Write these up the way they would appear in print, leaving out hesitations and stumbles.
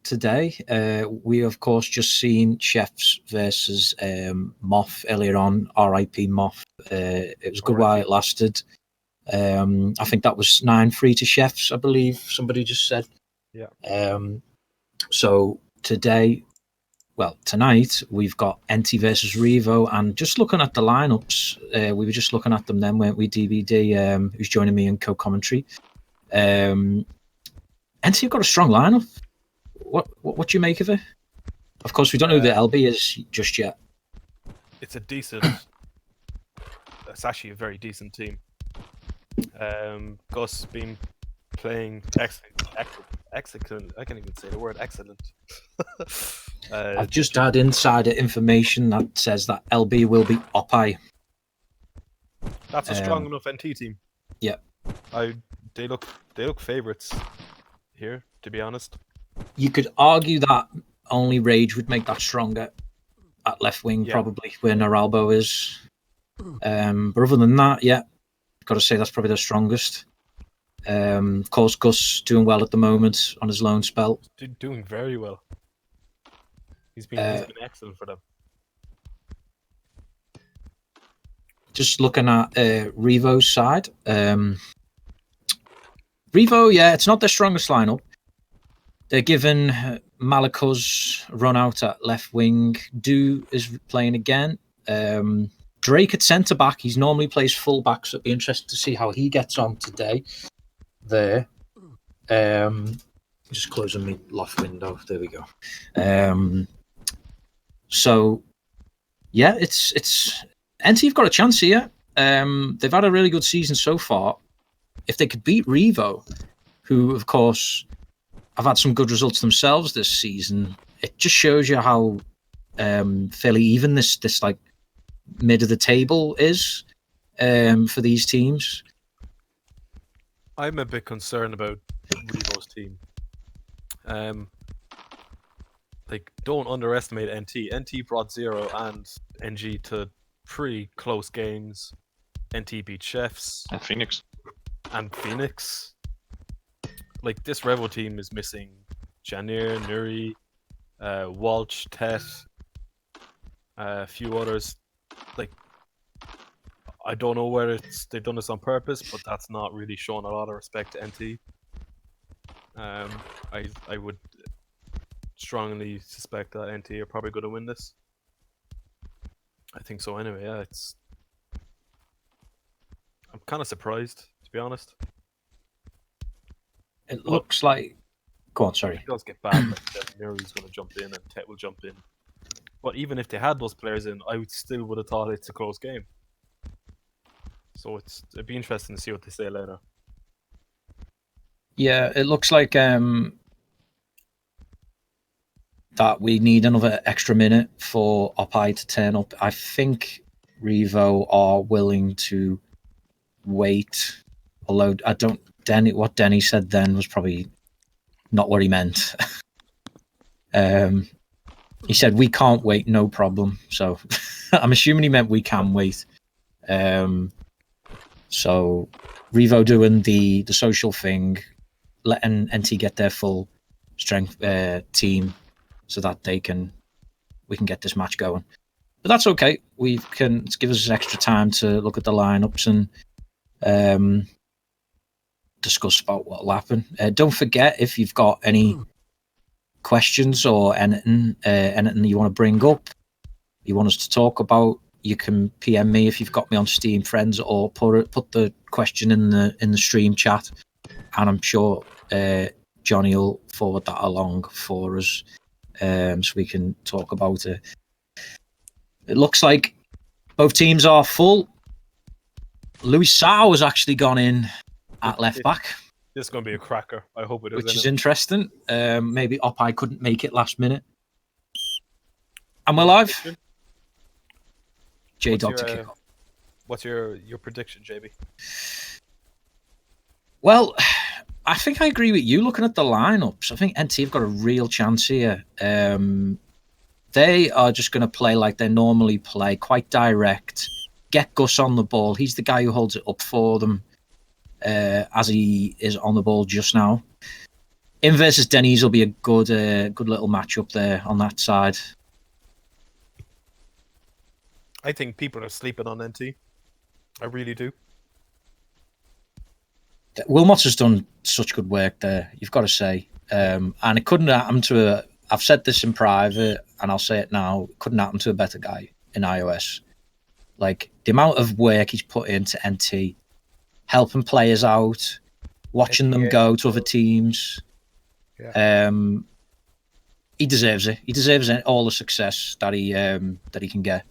today. We, of course, just seen Chefs versus Moth earlier on, RIP Moth. It was good while it lasted. I think that was 9-3 to Chefs, I believe somebody just said. Yeah. So tonight, we've got NT versus Revo, and just looking at the lineups, we were just looking at them then, weren't we, DVD, who's joining me in co-commentary. NT have got a strong lineup. What do you make of it? Of course, we don't know who the LB is just yet. It's actually a very decent team. Gus been playing excellent. I can't even say the word excellent. I've just had insider information that says that LB will be up high. That's a strong enough NT team. Yeah. They look favourites here, to be honest. You could argue that only Rage would make that stronger at left wing, probably, where Noralbo is. But other than that, got to say that's probably the strongest. Of course, Gus doing well at the moment on his loan spell. Doing very well. He's been excellent for them. Just looking at Revo's side. Revo, it's not their strongest lineup. They're given Malakuz run out at left wing. Do is playing again. Drake at centre back. He normally plays full back, so it'd be interesting to see how he gets on today. There. Just closing my loft window. There we go. So, it's NT have got a chance here. They've had a really good season so far. If they could beat Revo, who, of course, have had some good results themselves this season, it just shows you how fairly even this like mid of the table is for these teams. I'm a bit concerned about Revo's team. Don't underestimate NT. NT brought 0 and NG to pretty close games. NT beat Chefs and Phoenix. This Revo team is missing Janir, Nuri, Walsh, Tet, a few others. I don't know whether they've done this on purpose, but that's not really showing a lot of respect to NT. I would strongly suspect that NT are probably going to win this. I think so anyway, yeah. I'm kind of surprised, to be honest. It looks like... Go on, sorry. It does get bad, Nuri's going to jump in and Tet will jump in. But even if they had those players in, I still would have thought it's a close game. So it'd be interesting to see what they say later. Yeah, it looks like that we need another extra minute for Opai to turn up. I think Revo are willing to wait. Although what Denny said then was probably not what he meant. He said, we can't wait, no problem. So I'm assuming he meant we can wait. So Revo doing the social thing, letting NT get their full strength team so that we can get this match going. But that's okay. It's give us extra time to look at the lineups and discuss about what'll happen. Don't forget, if you've got any questions or anything you want to bring up, you want us to talk about, you can PM me if you've got me on Steam Friends, or put the question in the stream chat, and I'm sure Johnny will forward that along for us, so we can talk about it. It looks like both teams are full. Louis Sau has actually gone in at left back. This is going to be a cracker. I hope it is. Which is interesting. Maybe Opai couldn't make it last minute. And we're live. J-Dog to kick off. What's your prediction, JB? Well, I think I agree with you looking at the lineups. I think NT have got a real chance here. They are just going to play like they normally play, quite direct. Get Gus on the ball. He's the guy who holds it up for them, as he is on the ball just now. him versus Denny's will be a good little matchup there on that side. I think people are sleeping on NT. I really do. Wilmot has done such good work there, you've got to say. And it couldn't happen to I've said this in private, and I'll say it now, it couldn't happen to a better guy in iOS. Like, the amount of work he's put into NT, helping players out, watching them go to other teams. Yeah. He deserves it. He deserves all the success that he can get.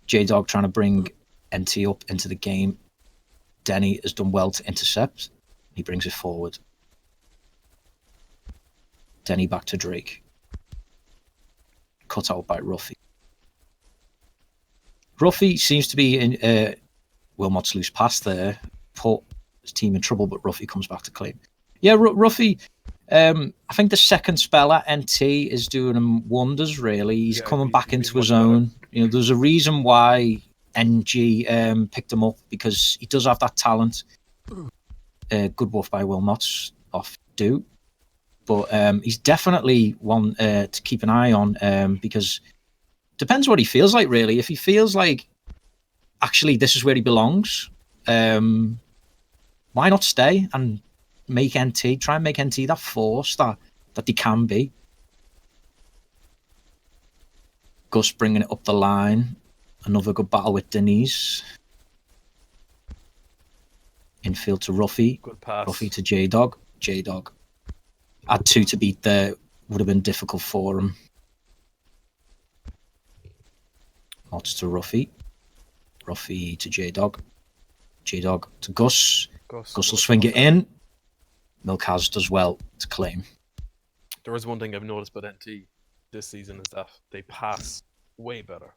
J-Dog trying to bring NT up into the game. Denny has done well to intercept. He brings it forward. Denny back to Drake. Cut out by Ruffy. Ruffy seems to be in Wilmot's loose pass there. Put his team in trouble, but Ruffy comes back to claim. Yeah, Ruffy, I think the second spell at NT is doing him wonders, really. He's coming back into his own. You know, there's a reason why NG picked him up, because he does have that talent. Good wolf by Wilmot's off do. But he's definitely one to keep an eye on, because depends what he feels like, really. If he feels like, actually, this is where he belongs, why not stay and make NT, try and make NT that force that they can be. Gus bringing it up the line. Another good battle with Denise. Infield to Ruffy. Good pass. Ruffy to J-Dog. J-Dog. Add 2 to beat there. Would have been difficult for him. Mods to Ruffy. Ruffy to J-Dog. J-Dog to Gus. Gus will swing it in. Milkaz does well to claim. There is one thing I've noticed about NT this season is that they pass way better.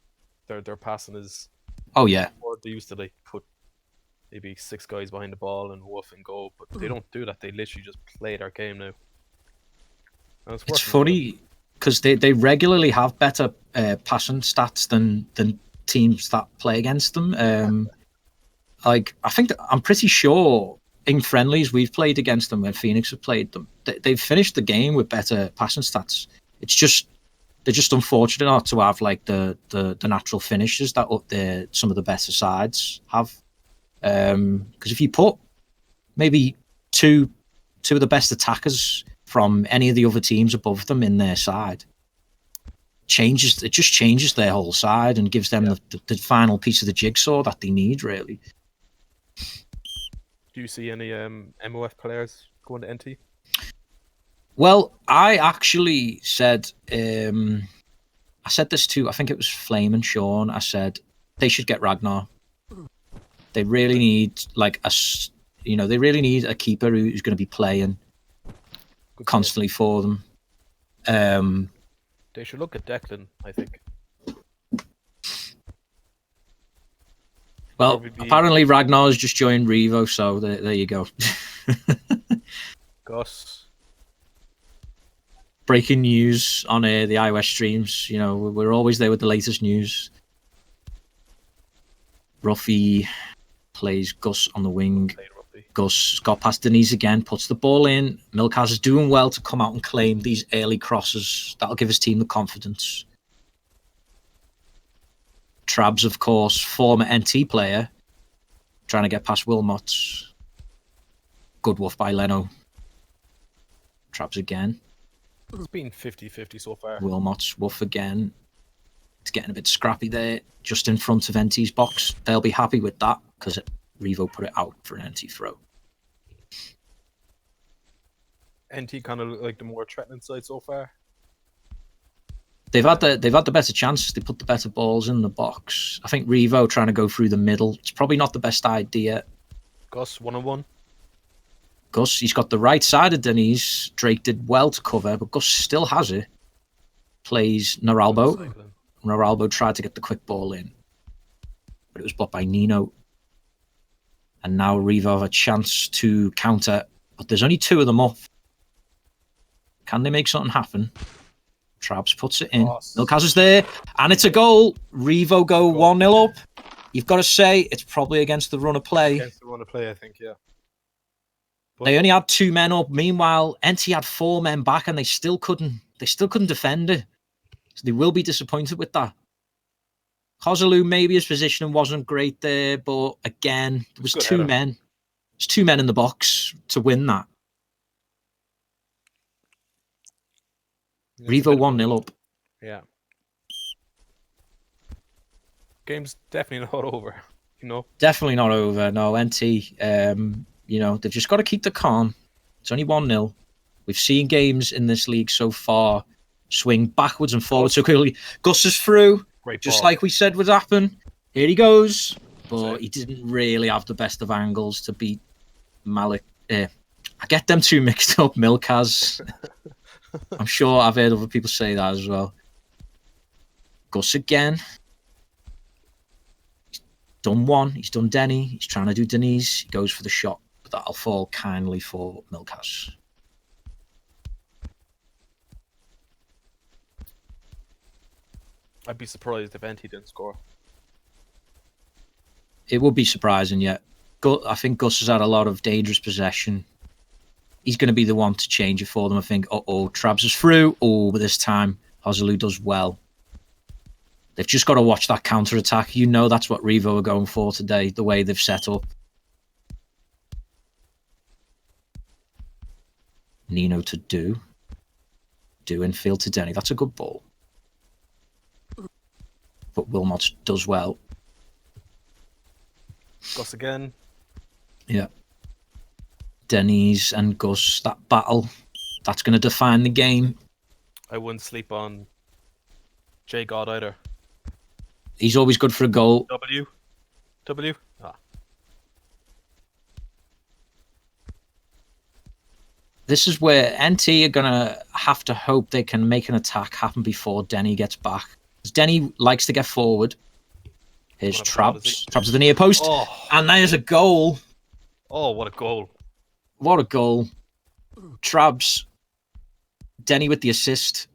Their passing is Oh yeah. Or they used to like put maybe 6 guys behind the ball and woof and go, but they don't do that. They literally just play their game now. And it's funny because they regularly have better passing stats than teams that play against them. Like, I think I'm pretty sure in friendlies we've played against them when Phoenix have played them, they've finished the game with better passing stats. It's just they're just unfortunate not to have like the natural finishes that some of the better sides have. Because if you put maybe two of the best attackers from any of the other teams above them in their side, it just changes their whole side and gives them the final piece of the jigsaw that they need, really. Do you see any MOF players going to NT? Well, I actually said, I said this to, I think it was Flame and Sean. I said they should get Ragnar. They really need they really need a keeper who's going to be playing constantly for them. They should look at Declan, I think. Well, apparently Ragnar's just joined Revo, so there you go. Gus. Breaking news on the iOS streams. You know, we're always there with the latest news. Ruffy plays Gus on the wing. Gus got past Denise again, puts the ball in. Milkaz is doing well to come out and claim these early crosses. That'll give his team the confidence. Trabs, of course, former NT player, trying to get past Wilmot. Good wolf by Leno. Trabs again. It's been 50-50 so far. Wilmot's wolf again. It's getting a bit scrappy there, just in front of NT's box. They'll be happy with that because Revo put it out for an NT throw. NT kind of look like the more threatening side so far. They've had the better chances. They put the better balls in the box. I think Revo trying to go through the middle. It's probably not the best idea. Gus 1-on-1. Gus, he's got the right side of Denise. Drake did well to cover, but Gus still has it. Plays Naralbo. Naralbo tried to get the quick ball in, but it was blocked by Nino. And now Revo have a chance to counter, but there's only 2 of them up. Can they make something happen? Trabs puts it in. Milkaz is there, and it's a goal. Revo go 1-0 up. You've got to say it's probably against the run of play. Against the run of play, I think, yeah. But They only had 2 men up. Meanwhile, NT had 4 men back, and they still couldn't defend it. So they will be disappointed with that. Kozulu, maybe his positioning wasn't great there, but again, there was Good 2 header. men. There's 2 men in the box to win that. It's a Revo bit of 1-0 up. Yeah. Game's definitely not over. Definitely not over. No, NT, they've just got to keep the calm. It's only 1-0. We've seen games in this league so far swing backwards and forwards so quickly. Gus is through, Great just ball. like we said would happen. Here he goes. But Save. he didn't really have the best of angles to beat Malik. I get them 2 mixed up, Milkaz. I'm sure I've heard other people say that as well. Gus again. He's done 1. He's done Denny. He's trying to do Denise. He goes for the shot, but that'll fall kindly for Milkaz. I'd be surprised if NT didn't score. It would be surprising, yeah. I think Gus has had a lot of dangerous possession. He's going to be the one to change it for them. I think, Trabs is through. But this time, Kozulu does well. They've just got to watch that counter-attack. That's what Revo are going for today, the way they've set up. Nino to Do infield to Denny. That's a good ball. But Wilmot does well. Gus again. Yeah. Denny's and Gus, that battle, that's going to define the game. I wouldn't sleep on J God either. He's always good for a goal. W. This is where NT are going to have to hope they can make an attack happen before Denny gets back. Because Denny likes to get forward. Here's Trabs. Trabs at the near post. And there's a goal. Oh, what a goal. What a goal. Trabs. Denny with the assist.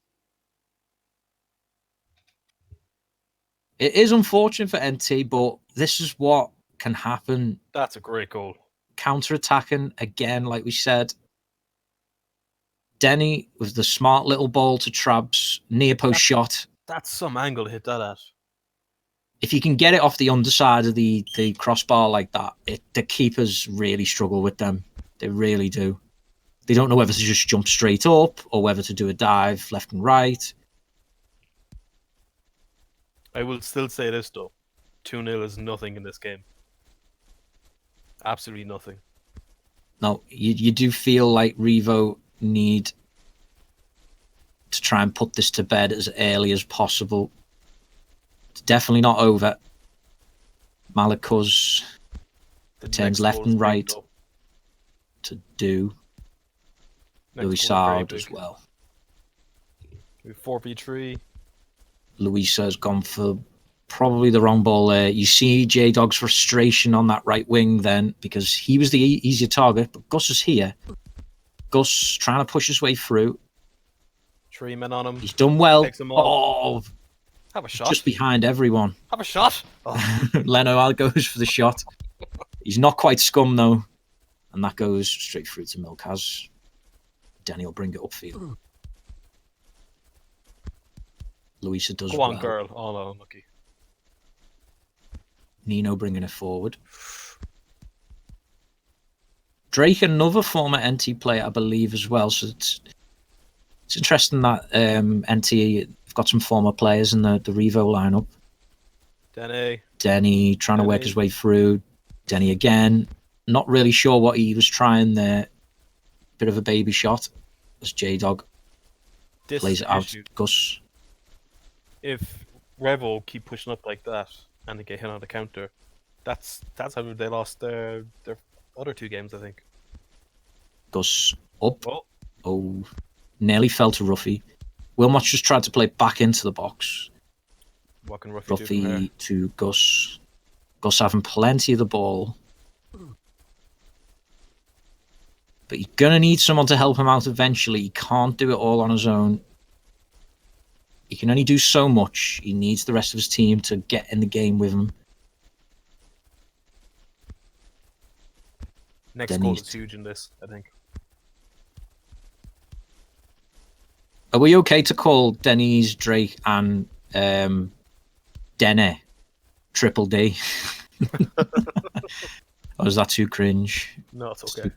It is unfortunate for NT, but this is what can happen. That's a great goal. Counter-attacking, again, like we said. Denny with the smart little ball to Trabs. Near post shot. That's some angle to hit that at. If you can get it off the underside of the crossbar like that, the keepers really struggle with them. They really do. They don't know whether to just jump straight up or whether to do a dive left and right. I will still say this, though. 2-0 is nothing in this game. Absolutely nothing. No, you do feel like Revo need to try and put this to bed as early as possible. It's definitely not over. Malakuz turns left and right to Do. Luisao does well. 4v3. Luisa has gone for probably the wrong ball there. You see J-Dog's frustration on that right wing then, because he was the easier target, but Gus is here. Gus trying to push his way through. 3 men on him. He's done well. Have a shot. Just behind everyone. Have a shot. Leno goes for the shot. He's not quite scum though. And that goes straight through to Milkaz. Denny will bring it upfield. Luisa does well. Go on, girl. Oh, no, unlucky. Nino bringing it forward. Drake, another former NT player, I believe, as well. So it's interesting that NT have got some former players in the Revo lineup. Denny trying to work his way through. Denny again. Not really sure what he was trying there. Bit of a baby shot as J-Dog plays it out. Gus. If Revo keep pushing up like that and they get hit on the counter, that's how they lost their other 2 games, I think. Gus up. Oh, nearly fell to Ruffy. Wilmot just tried to play back into the box. What can Ruffy do Ruffy from there? to Gus. Gus having plenty of the ball. But you're going to need someone to help him out eventually. He can't do it all on his own. He can only do so much. He needs the rest of his team to get in the game with him. Next Then goal he's- is huge in this, I think. Are we okay to call Denny's, Drake, and Dene Triple D? Or is that too cringe? No, it's okay.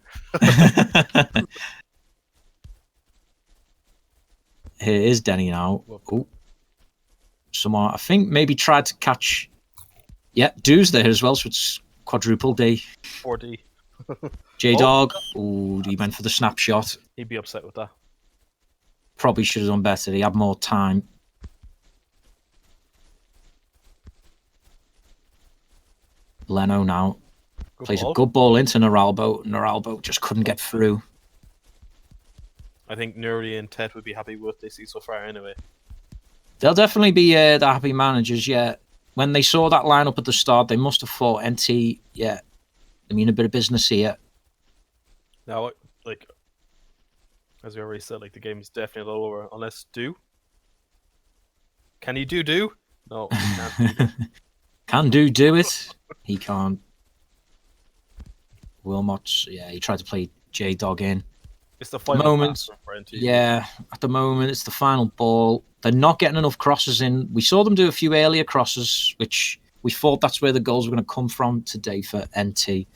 Here is Denny now. Oh, someone I think maybe tried to catch. Yeah, Do's there as well, so it's quadruple D. 4D. J Dog. Oh, he went for the snapshot. He'd be upset with that. Probably should have done better. He had more time. Leno now plays a good ball into Noralbo. Noralbo just couldn't get through. I think Nuri and Ted would be happy with what they see so far anyway. They'll definitely be the happy managers, yeah. When they saw that lineup at the start, they must have thought, NT, yeah, I mean, a bit of business here. Now, like, as we already said, like, the game is definitely a little over, unless Do. Can he do? No, he can't. Can do it? He can't. Wilmot, yeah, he tried to play J-Dog in. It's the final moment, for NT. yeah, at the moment, it's the final ball. They're not getting enough crosses in. We saw them do a few earlier crosses, which we thought that's where the goals were going to come from today for NT.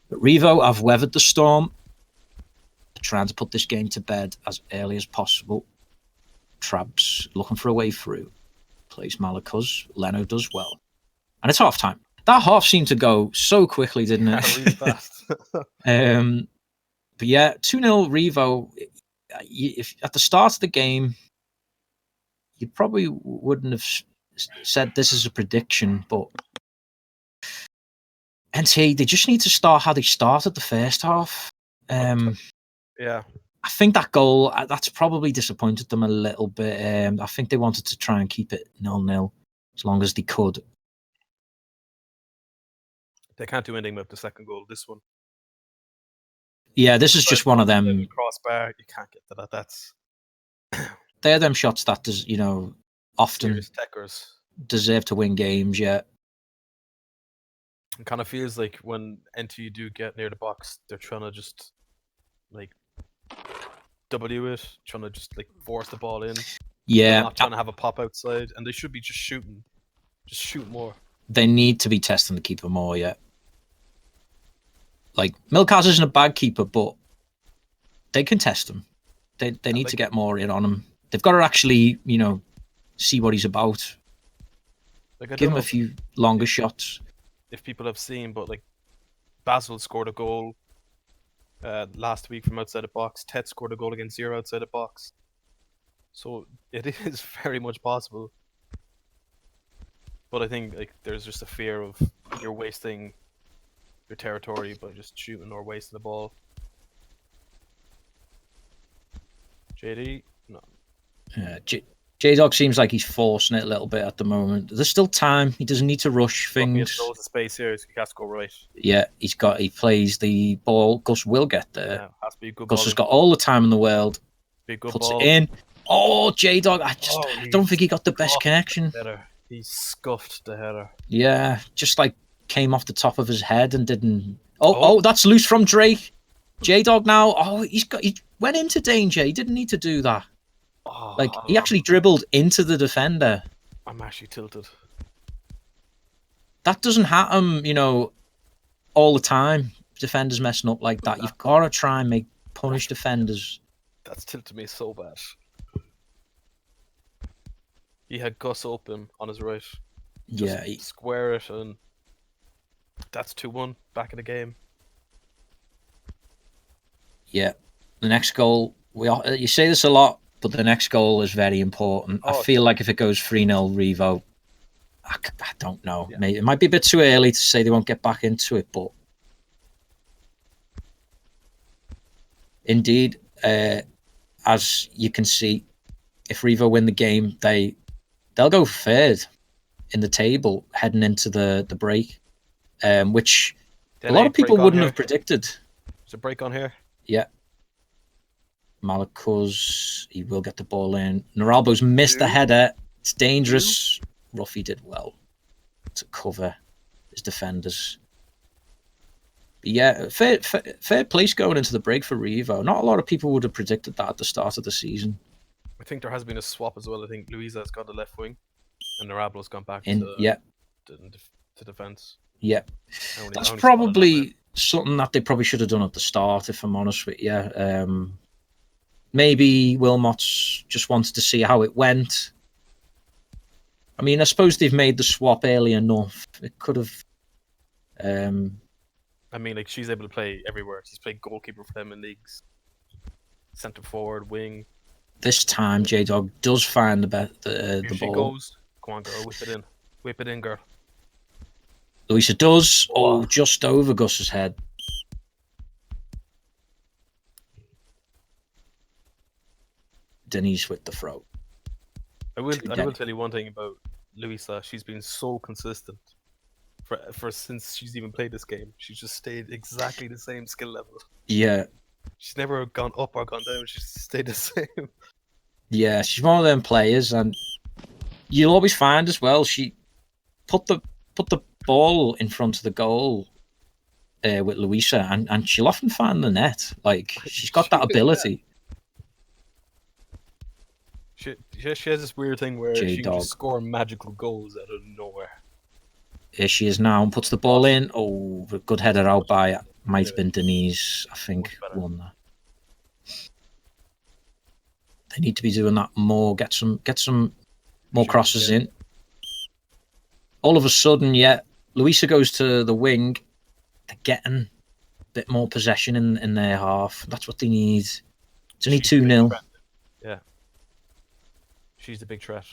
But Revo have weathered the storm. They're trying to put this game to bed as early as possible. Trabs looking for a way through. Plays Malakuz. Leno does well. And it's half time. That half seemed to go so quickly, didn't it? Yeah, really fast. But yeah, 2-0 Revo. If at the start of the game, you probably wouldn't have said this is a prediction, but NT, they just need to start how they started the first half. Yeah. I think that goal, that's probably disappointed them a little bit. I think they wanted to try and keep it 0-0 as long as they could. They can't do anything with the second goal. This one. Yeah, this is just one of them. Crossbar, you can't get to that. That's. They're them shots that, often deserve to win games, yeah. It kind of feels like when NT do get near the box, they're trying to just, like, W it, trying to just, like, force the ball in. Yeah. They're not trying to have a pop outside, and they should be just shooting. Just shoot more. They need to be testing the keeper more, yeah. Like, Milkhouse isn't a bad keeper, but they can test him. They need to get more in on him. They've got to actually, see what he's about. Like, give him a few longer shots. If people have seen, but, like, Basil scored a goal last week from outside the box. Ted scored a goal against Zero outside the box. So it is very much possible. But I think, like, there's just a fear of you're wasting your territory by just shooting or wasting the ball. JD? No. J-Dog seems like he's forcing it a little bit at the moment. There's still time. He doesn't need to rush things. He has loads of space here, so he has to go right. Yeah, he plays the ball. Gus will get there. Yeah, has to be a good Gus has got all the time in the world. Be a good puts ball. It in. Oh, J-Dog. I don't think he got the best connection. He scuffed the header. Yeah, just like came off the top of his head and didn't. Oh, that's loose from Drake. J-Dog now. Oh, he went into danger. He didn't need to do that. Oh, like, he actually dribbled into the defender. I'm actually tilted. That doesn't happen, all the time. Defenders messing up like that. You've got to try and punish defenders. That's tilted me so bad. He had Gus open on his right. Just square it, and that's 2-1 back in the game. Yeah. The next goal, you say this a lot, but the next goal is very important. I feel like if it goes 3-0 Revo, I don't know. Yeah. Maybe it might be a bit too early to say they won't get back into it, but indeed, as you can see, if Revo win the game, they'll go third in the table heading into the break, which a lot of people wouldn't have predicted. There's a break on here. Yeah. Malakuz, he will get the ball in. Noralbo's missed the header. It's dangerous. Ruffy did well to cover his defenders. Yeah, fair place going into the break for Revo. Not a lot of people would have predicted that at the start of the season. I think there has been a swap as well. I think Luisa's got the left wing, and Narablo's gone back Yeah, to defense. yeah. Only That's spotted that now. probably something that they probably should have done at the start, if I'm honest with you. Maybe Wilmots just wanted to see how it went. I mean, I suppose they've made the swap early enough. It could have. I mean, like, she's able to play everywhere. She's played goalkeeper for them in leagues, centre forward, wing. This time, J-Dog does find Here the she ball. goes. Come on, girl, whip it in, girl. Louisa does. Oh, just over Gus's head. Denise with the throw. I will tell you one thing about Luisa. She's been so consistent for since she's even played this game. She's just stayed exactly the same skill level. Yeah. She's never gone up or gone down. She's stayed the same. Yeah, she's one of them players, and you'll always find as well. She put the ball in front of the goal with Luisa, and she'll often find the net. Like, she's got that ability. She has this weird thing where she can just score magical goals out of nowhere. Here she is now and puts the ball in. Oh, a good header out by, might have been Denise, I think, won that. They need to be doing that more. Get some more crosses in. All of a sudden, yeah, Luisa goes to the wing. They're getting a bit more possession in their half. That's what they need. It's only 2-0. Yeah. She's the big threat.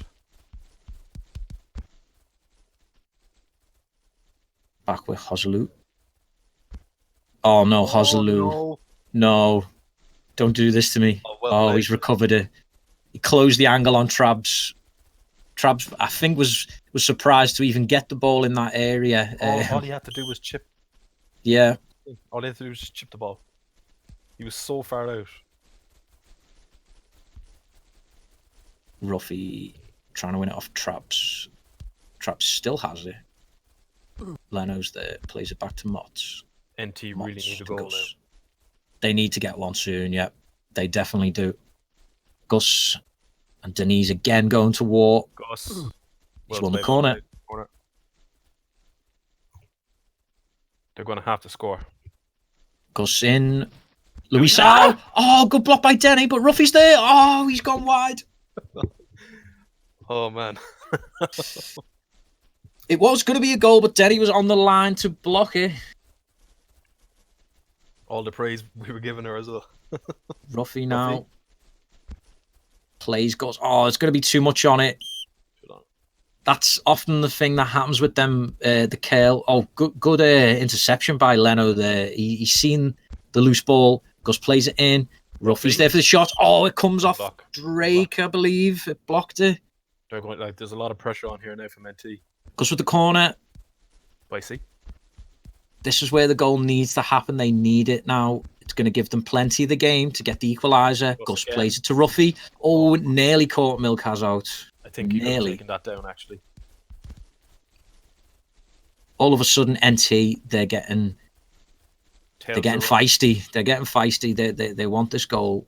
Back with Hoselu. Oh no, Hoselu. No. Don't do this to me. Oh, he's recovered it. He closed the angle on Trabs. Trabs, I think, was surprised to even get the ball in that area. All he had to do was chip. Yeah. All he had to do was just chip the ball. He was so far out. Ruffy trying to win it off Trabs. Trabs still has it. Leno's there. Plays it back to Mott's. NT really need a goal now. They need to get one soon, yeah. They definitely do. Gus and Denise again going to war. Gus. He's won the corner. They're going to have to score. Gus in. Luisa. Oh, good block by Denny, but Ruffy's there. Oh, he's gone wide. Oh, man. It was going to be a goal, but Denny was on the line to block it. All the praise we were giving her as well. Ruffy now. Plays goes. Oh, it's going to be too much on it. That's often the thing that happens with them. The curl. Oh, good interception by Leno there. He's seen the loose ball. Gus plays it in. Ruffy's there for the shot. Oh, it comes off Drake, I believe. It blocked it. They're going, like, there's a lot of pressure on here now from NT. Gus with the corner. Spicy. This is where the goal needs to happen. They need it now. It's going to give them plenty of the game to get the equaliser. Gus plays it to Ruffy. Oh, it nearly caught Milkaz out. I think he could have taken that down, actually. All of a sudden, NT, they're getting feisty. They're getting feisty. They want this goal.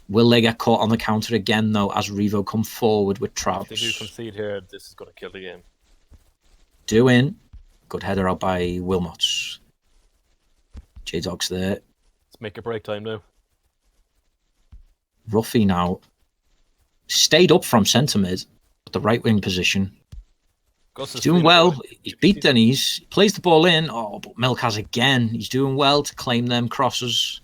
Will they get caught on the counter again, though, as Revo come forward with Traps? If they do concede here, this is going to kill the game. Doing. Good header out by Wilmots. J-Dog's there. Let's make a break time now. Ruffy now. Stayed up from centre mid at the right wing position. He's doing well. He's beat Denise. He plays the ball in. Oh, but Milkaz again. He's doing well to claim them crosses.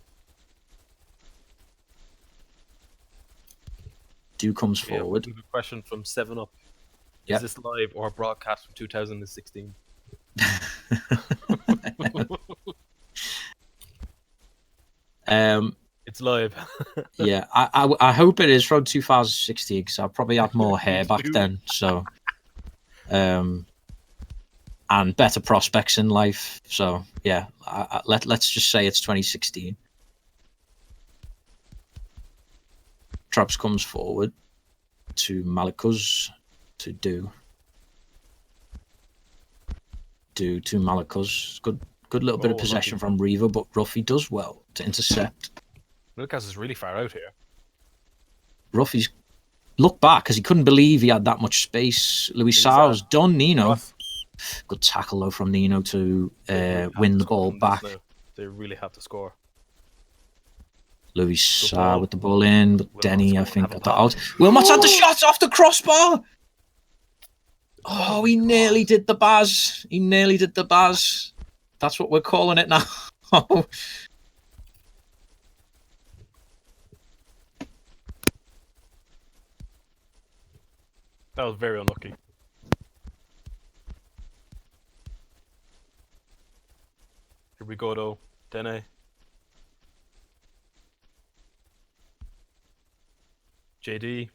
Comes forward. We have a question from 7up. Is this live or broadcast from 2016? It's live. Yeah, I hope it is from 2016 because I probably had more hair back then. So, and better prospects in life. So yeah, let's just say it's 2016. Traps comes forward to Malikuz to do. do to Malakos. Good little bit of possession from Revo, but Ruffy does well to intercept. Milkas is really far out here. Ruffy's looked back because he couldn't believe he had that much space. Luisão's done Nino. Rough. Good tackle though from Nino to win the ball back. They really have to score. Luisão with the ball in, but Denny, I think, got that out. Wilmot's had the shot off the crossbar. Oh, he nearly did the Baz. He nearly did the Baz. That's what we're calling it now. That was very unlucky. Here we go though, Dene. JD.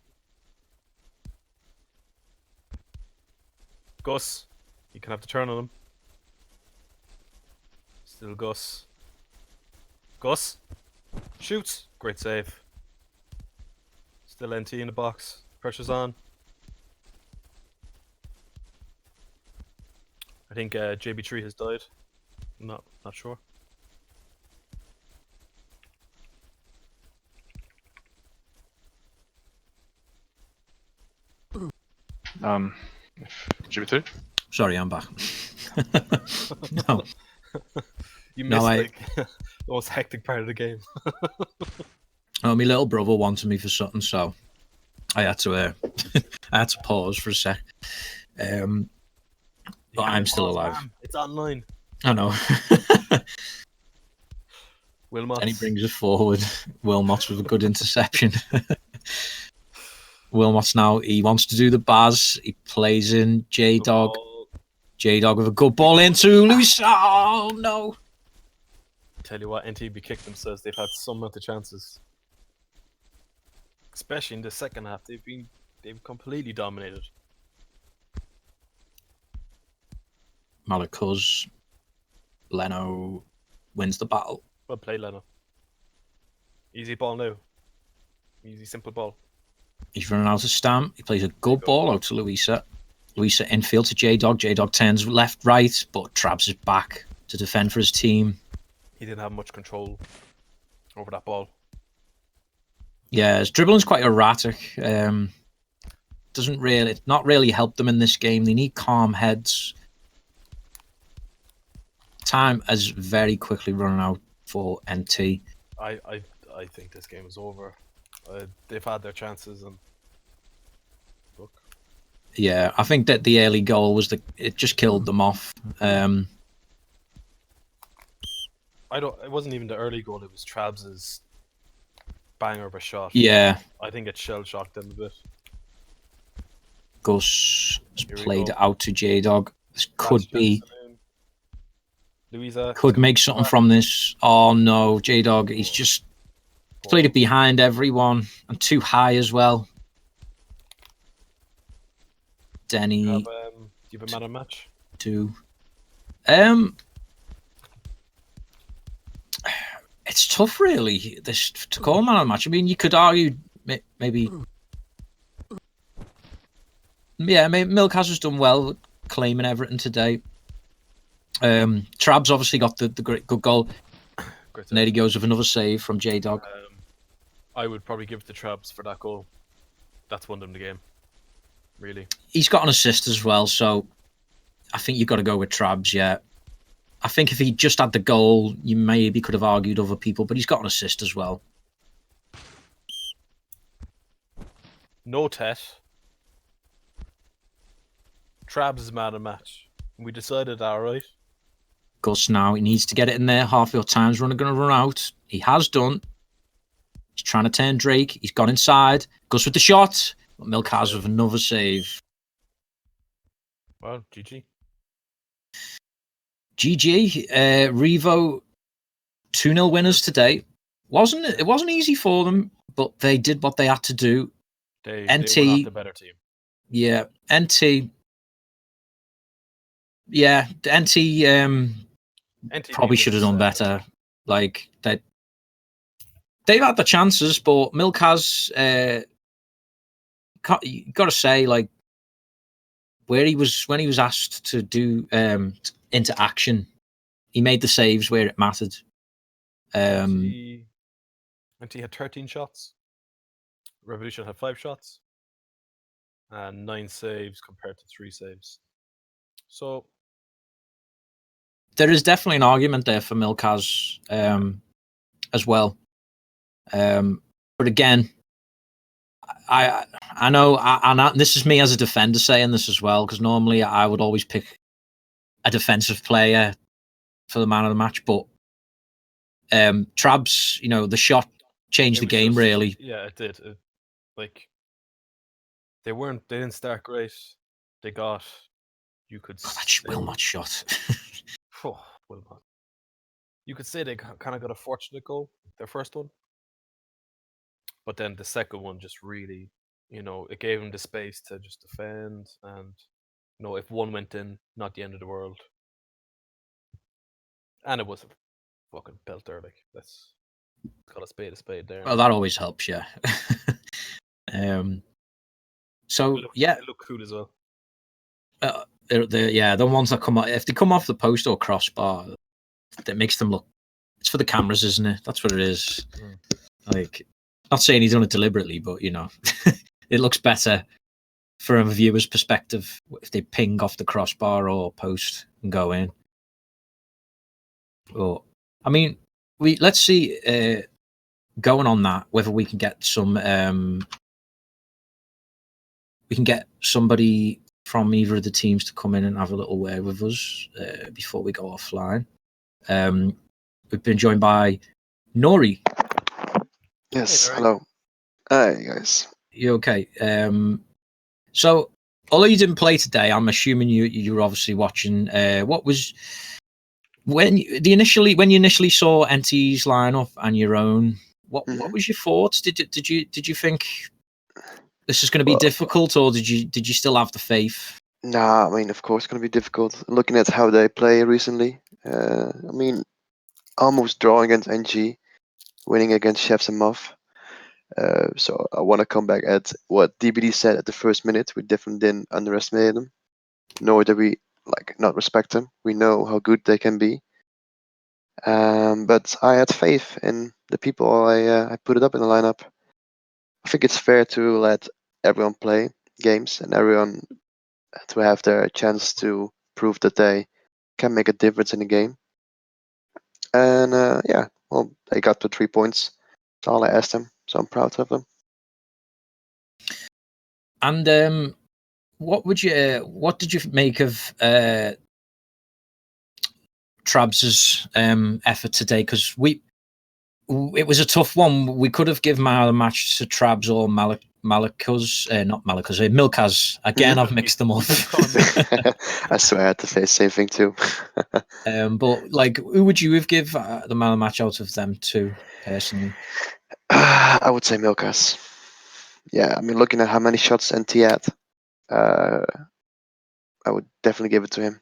Gus. You can have to turn on him. Still Gus. Gus. Shoots. Great save. Still NT in the box. Pressure's on. I think JB3 has died. Not sure. JB3? Sorry, I'm back. No. You missed like the most hectic part of the game. Oh, my little brother wanted me for something, so I had to pause for a sec. But I'm still alive. Man. It's online. I know. Wilmot. And he brings it forward. Wilmot with a good interception. Wilmot's now, he wants to do the Baz. He plays in J-Dog. J-Dog with a good ball into Luisão. Oh, no. Tell you what, NTB kicked themselves. They've had some amount of chances. Especially in the second half. They've completely dominated. Malakos. Leno wins the battle. Well played, Leno. Easy ball now. Easy, simple ball. He's running out of stamp. He plays a good ball out to Luisa. Luisa infield to J-Dog. J-Dog turns left, right, but Trabs is back to defend for his team. He didn't have much control over that ball. Yeah, his dribbling's quite erratic. Not really help them in this game. They need calm heads. Time is very quickly running out for NT. I think this game is over. They've had their chances and look. Yeah, I think that the early goal it just killed them off. It wasn't even the early goal. It was Trabs's banger of a shot. Yeah, I think it shell shocked them a bit. Gus has played it out to J-Dog. This could be. Louisa could make something from this. Oh no, J-Dog, he's just played it behind everyone and too high as well. Denny. Do you have a man on match? It's tough, really, to call man on match. I mean, you could argue maybe. Yeah, maybe Milkas has done well claiming Everton today. Trabs obviously got the good goal. And there he goes with another save from J-Dog. I would probably give it to Trabs for that goal. That's won them the game. Really. He's got an assist as well, so I think you've got to go with Trabs, yeah. I think if he just had the goal, you maybe could have argued other people, but he's got an assist as well. No Tet. Trabs is man of match. We decided that, right? Gus now, he needs to get it in there. Half your time's going to run out. He has done. He's trying to turn Drake. He's gone inside. Gus with the shot. But Milkas with another save. Well, GG. GG. Revo 2-0 winners today. It wasn't easy for them, but they did what they had to do. They NT, were not the better team. Yeah, NT. Yeah, NT probably should have done better. Like they've had the chances, but Milkas, you got to say, like when he was asked to do, into action. He made the saves where it mattered. NT had 13 shots. Revolution had 5 shots. And 9 saves compared to 3 saves. So there is definitely an argument there for Milkaz as well. But again, I know, and this is me as a defender saying this as well, because normally I would always pick a defensive player for the man of the match, but Trabs, the shot changed the game really. Yeah, it did. They didn't start great. They got, you could say, Wilmot shot. Wilmot. You could say they kind of got a fortunate goal, their first one. But then the second one just really, it gave them the space to just defend. And, if one went in, not the end of the world. And it was a fucking pelter. Let's call a spade there. Well, that always helps, yeah. So yeah, it looked cool as well. The ones that come if they come off the post or crossbar, that makes them look. It's for the cameras, isn't it? That's what it is. Like, not saying he's done it deliberately, but it looks better from a viewer's perspective if they ping off the crossbar or post and go in. Or, I mean, let's see. Going on that, whether we can get some. We can get somebody from either of the teams to come in and have a little word with us before we go offline. We've been joined by Nori. Yes, hey, hello. Hi, guys. You okay? So, although you didn't play today, I'm assuming you were obviously watching. What was when you initially saw NT's lineup and your own? What was your thoughts? Did you think this is going to be difficult, or did you still have the faith? Nah, I mean, of course, it's going to be difficult. Looking at how they play recently, I mean, almost drawing against NG, winning against Chefs and Muff. So I want to come back at what DBD said at the first minute. We definitely didn't underestimate them, nor did we not respect them. We know how good they can be. But I had faith in the people I put it up in the lineup. I think it's fair to let everyone play games and everyone to have their chance to prove that they can make a difference in the game. And they got the 3 points. That's all I asked them, so I'm proud of them. And what did you make of Trabs's effort today? Because it was a tough one. We could have given the match to Trabs or Milkaz. Again, I've mixed them up. I swear I had to say the same thing too. But who would you have give the man of the match out of them two personally? I would say Milkaz. Yeah, I mean, looking at how many shots NT had, I would definitely give it to him.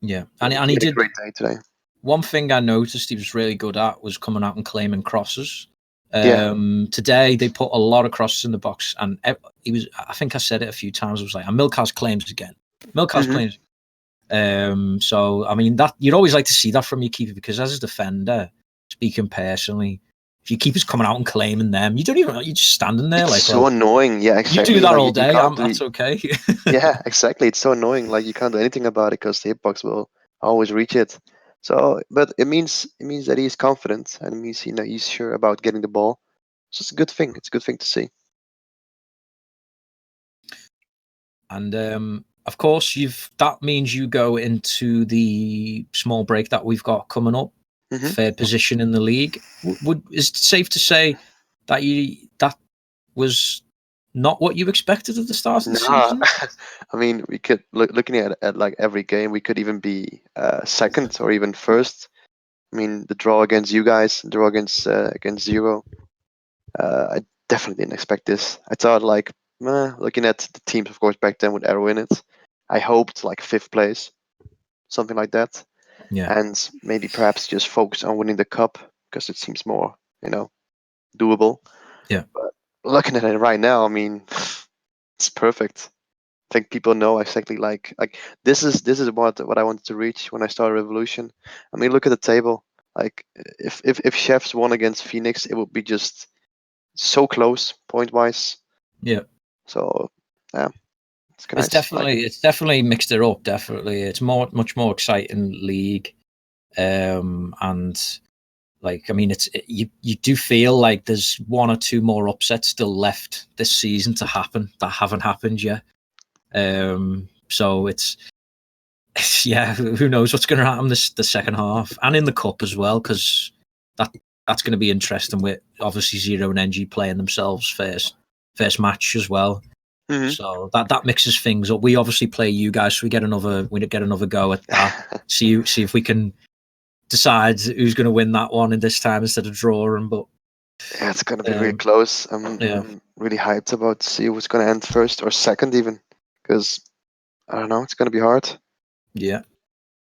Yeah, and he did a great day today. One thing I noticed he was really good at was coming out and claiming crosses. Today they put a lot of crosses in the box, and he was. I think I said it a few times. I was like, and Milkaz claims again. Claims. So I mean, that you'd always like to see that from your keeper, because as a defender, speaking personally, if your keeper's coming out and claiming them, you don't even. You're just standing there. It's so annoying. Yeah, exactly. You do that all day. That's okay. Yeah, exactly. It's so annoying. You can't do anything about it because the hitbox will always reach it. So, but it means that he's confident, and it means he's sure about getting the ball. So it's a good thing. It's a good thing to see. And of course, that means you go into the small break that we've got coming up. Third position in the league. Is it safe to say that that was not what you expected at the start of the season? I mean, we could looking at every game, we could even be second or even first. I mean, the draw against you guys, the draw against Zero. I definitely didn't expect this. I thought looking at the teams, of course, back then with Arrow in it, I hoped fifth place, something like that. Yeah. And maybe perhaps just focus on winning the cup because it seems more, doable. Yeah. But looking at it right now, I mean, it's perfect. think people know exactly like this is what I wanted to reach when I started Revolution. I mean, look at the table. Like if Chefs won against Phoenix, it would be just so close point wise. Yeah. So yeah, it's It's nice. definitely mixed it up. Definitely, it's much more exciting league, and like I mean, you do feel like there's one or two more upsets still left this season to happen that haven't happened yet. So it's yeah, who knows what's going to happen the second half and in the cup as well, because that's going to be interesting with obviously Zero and NG playing themselves first match as well. Mhm. So that mixes things up. We obviously play you guys, so we get another go at that. see if we can decide who's going to win that one in this time instead of drawing. But Yeah, it's gonna be really close. yeah. I'm really hyped about to see who's gonna end first or second even, because I don't know, it's gonna be hard. Yeah.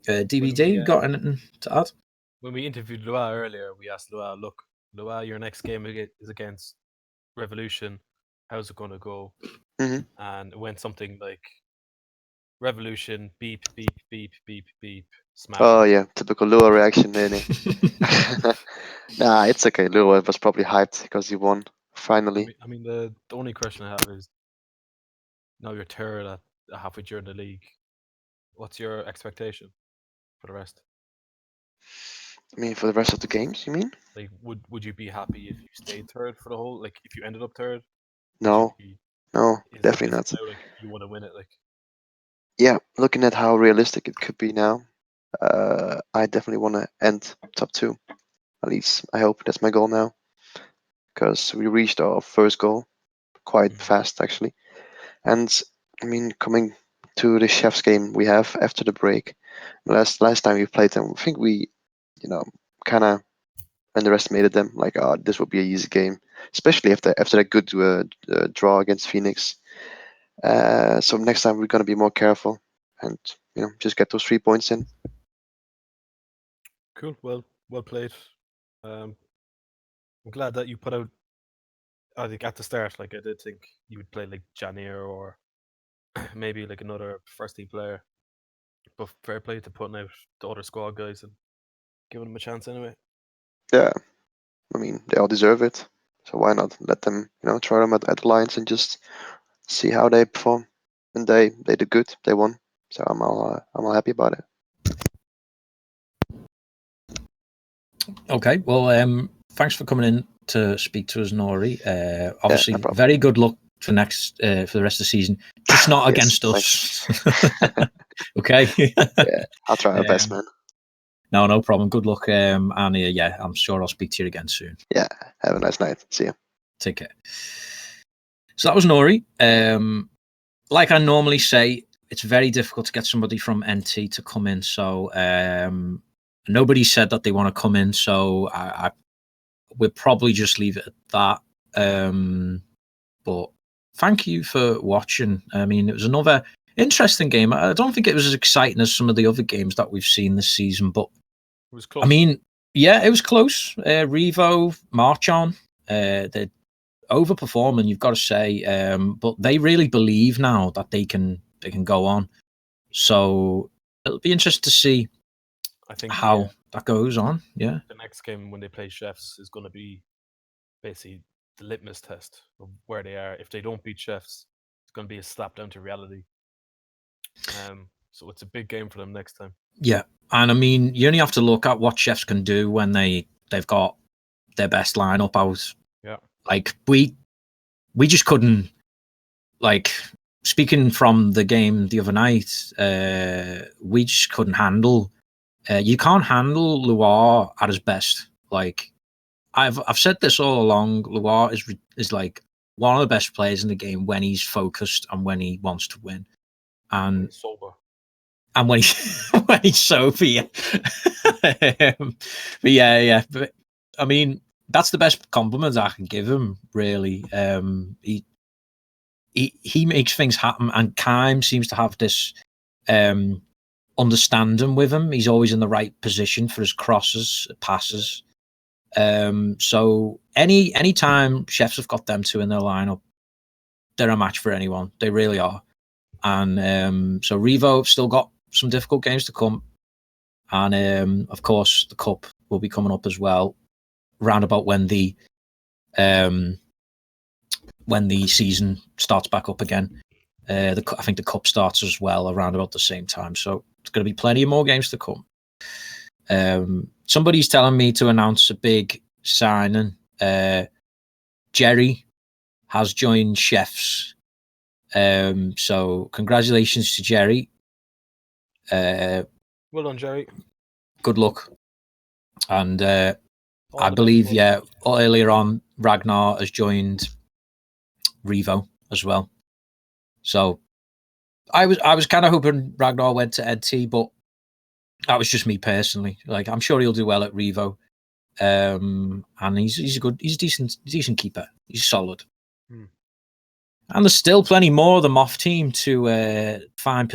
DVD, When we, you got anything to add? When we interviewed Loa earlier, we asked Loa, look, Loa, your next game is against Revolution. How's it going to go? Mhm. And it went something like Revolution, beep, beep, beep, beep, beep, smash. Oh yeah, typical Lua reaction, really. Nah, it's okay. Lua was probably hyped because he won finally. I mean, the only question I have is now you're third at halfway during the league. What's your expectation for the rest? I mean, for the rest of the games, you mean? Like, would you be happy if you stayed third for the whole? Like, if you ended up third, would you No, be? no, Is definitely it not. now like you want to win it? Like, Yeah, looking at how realistic it could be now, I definitely want to end top 2. At least I hope that's my goal now, because we reached our first goal quite fast actually. And I mean, coming to the Chefs game we have after the break, last time we played them, I think we, kind of underestimated them. Like, oh, this would be an easy game, especially after that good draw against Phoenix. So next time we're gonna be more careful and just get those 3 points in. cool. Well played. I'm glad that you put out. I think at the start, like I did think you would play like Janier or maybe like another first team player. But fair play to putting out the other squad guys and giving them a chance anyway. Yeah, I mean they all deserve it. So why not let them, try them at the Lions and just see how they perform. And they did good. They won. So I'm all happy about it. Okay, well, thanks for coming in to speak to us, Nori. Obviously, no problem. very good luck for for the rest of the season. Just not Yes, against us. Okay. Yeah, I'll try my best, man. No problem. Good luck, and yeah, I'm sure I'll speak to you again soon. Yeah, have a nice night. See you. Take care. So that was Nori. Like I normally say, it's very difficult to get somebody from NT to come in. So nobody said that they want to come in. So we'll probably just leave it at that. But thank you for watching. I mean, it was another interesting game. I don't think it was as exciting as some of the other games that we've seen this season, but It was close. I mean, yeah, it was close. Revo, March on. They're overperforming, you've got to say, but they really believe now that they can go on. So it'll be interesting to see I think how that goes on. Yeah, the next game when they play Chefs is going to be basically the litmus test of where they are. If they don't beat Chefs, it's going to be a slap down to reality. So it's a big game for them next time. yeah, and I mean, you only have to look at what Chefs can do when they've got their best lineup out. Yeah, like we just couldn't. Like speaking from the game the other night, we just couldn't handle. You can't handle Loire at his best. Like I've said this all along. Loire is like one of the best players in the game when he's focused and when he wants to win, and sober. and when he's when he's sober. Yeah. But yeah. But I mean, that's the best compliment I can give him. Really, he makes things happen, and Kime seems to have this understanding with him. He's always in the right position for his crosses, passes. So any time Chefs have got them two in their lineup, they're a match for anyone. They really are. And so Revo have still got some difficult games to come. And of course, the Cup will be coming up as well, round about when the season starts back up again. I think the Cup starts as well around about the same time. So there's going to be plenty of more games to come. Somebody's telling me to announce a big signing. Jerry has joined Chefs. So congratulations to Jerry. Well done, Jerry. Good luck. And All I the believe, best, yeah, earlier on, Ragnar has joined Revo as well. So I was kind of hoping Ragnar went to EdT, but that was just me personally. Like, I'm sure he'll do well at Revo. And he's a decent keeper. He's solid. Hmm. And there's still plenty more of them off team to find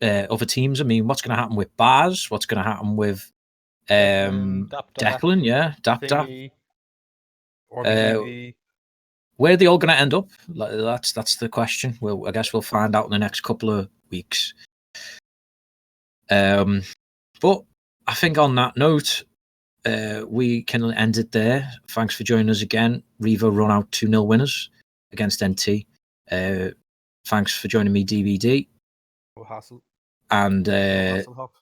other teams. I mean, what's going to happen with Baz? What's going to happen with Declan? Yeah, Dap. Thingy, RBGV. Where are they all going to end up? That's the question. I guess we'll find out in the next couple of weeks. But I think on that note, we can end it there. Thanks for joining us again. Revo run out 2-0 winners against NT. Thanks for joining me, DVD. No hassle. And No hassle, Hop.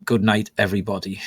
good night, everybody.